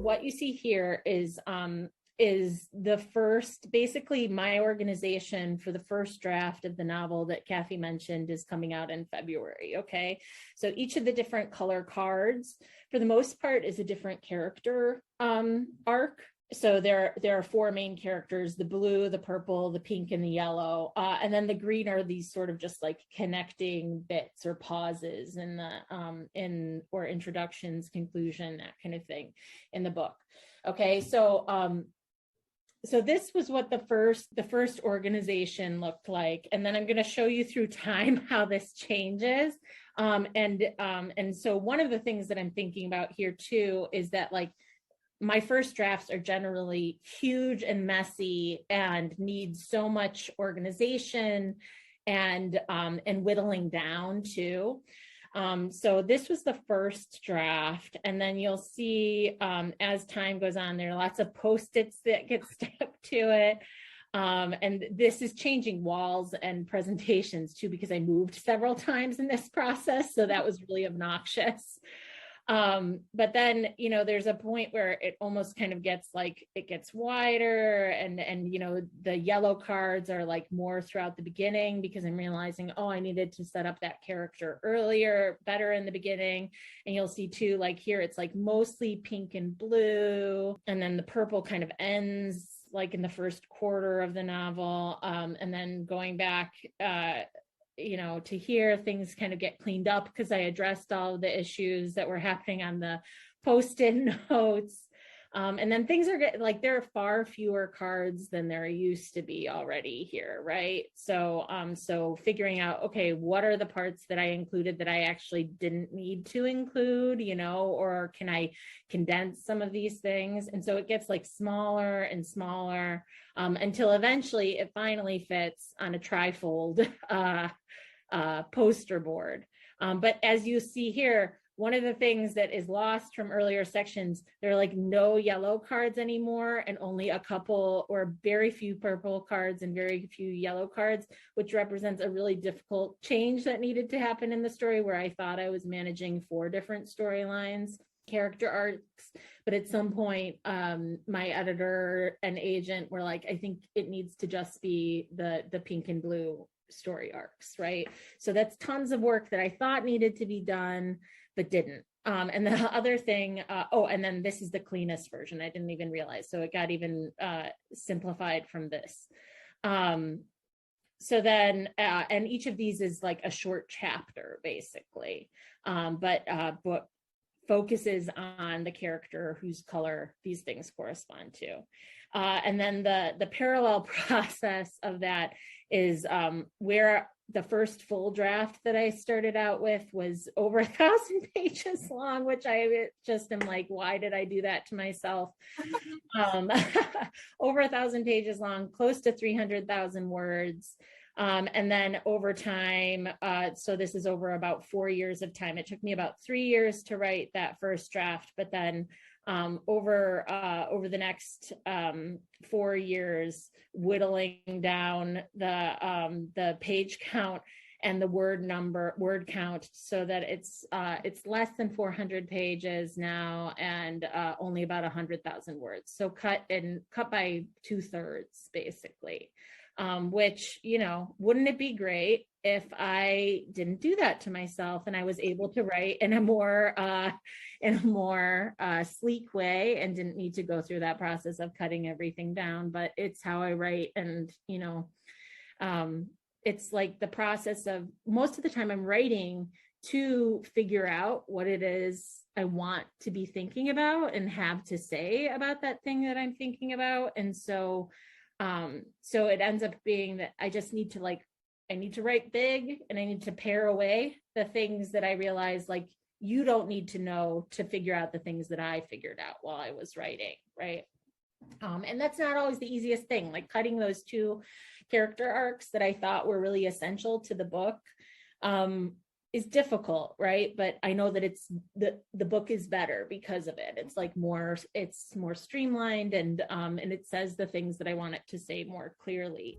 what you see here is the first, basically my organization for the first draft of the novel that Kathy mentioned is coming out in February. Okay. So each of the different color cards, for the most part, is a different character arc. So there are four main characters: the blue, the purple, the pink, and the yellow. And then the green are these sort of just like connecting bits or pauses in the or introductions, conclusion, that kind of thing in the book. Okay, so this was what the first organization looked like, and then I'm going to show you through time how this changes. And so one of the things that I'm thinking about here too is that, like, my first drafts are generally huge and messy and need so much organization and whittling down too. So this was the first draft, and then you'll see as time goes on, there are lots of Post-its that get stuck to it. And this is changing walls and presentations too, because I moved several times in this process. So that was really obnoxious. But then, there's a point where it almost kind of gets like, it gets wider, and the yellow cards are like more throughout the beginning, because I'm realizing, oh, I needed to set up that character earlier, better in the beginning. And you'll see too, like here, it's like mostly pink and blue. And then the purple kind of ends like in the first quarter of the novel. And then going back, to here, things kind of get cleaned up because I addressed all of the issues that were happening on the Post-it notes. And then things are getting like, there are far fewer cards than there used to be already here, right? So figuring out, okay, what are the parts that I included that I actually didn't need to include, or can I condense some of these things? And so it gets like smaller and smaller until eventually it finally fits on a trifold poster board. But as you see here, one of the things that is lost from earlier sections, there are like no yellow cards anymore, and only a couple or very few purple cards and very few yellow cards, which represents a really difficult change that needed to happen in the story, where I thought I was managing 4 different storylines, character arcs. But at some point, my editor and agent were like, I think it needs to just be the pink and blue story arcs, right? So that's tons of work that I thought needed to be done, but didn't. And the other thing, and then this is the cleanest version. I didn't even realize. So it got even simplified from this. So then, and each of these is like a short chapter, basically, but focuses on the character whose color these things correspond to. And then the parallel process of that is where the first full draft that I started out with was over 1,000 pages long, which I just am like, why did I do that to myself? Over 1,000 pages long, close to 300,000 words. And then over time, so this is over about 4 years of time. It took me about 3 years to write that first draft, but then over the next 4 years, whittling down the page count and the word count, so that it's less than 400 pages now, and only about 100,000 words. So cut by 2/3, basically. Which, wouldn't it be great if I didn't do that to myself and I was able to write in a more sleek way and didn't need to go through that process of cutting everything down. But it's how I write, and it's like the process of, most of the time I'm writing to figure out what it is I want to be thinking about and have to say about that thing that I'm thinking about. And so it ends up being that I just need to I need to write big, and I need to pare away the things that I realize, like, you don't need to know to figure out the things that I figured out while I was writing, right? And that's not always the easiest thing, like cutting those 2 character arcs that I thought were really essential to the book is difficult, right? But I know that it's the book is better because of it. It's like it's more streamlined, and it says the things that I want it to say more clearly.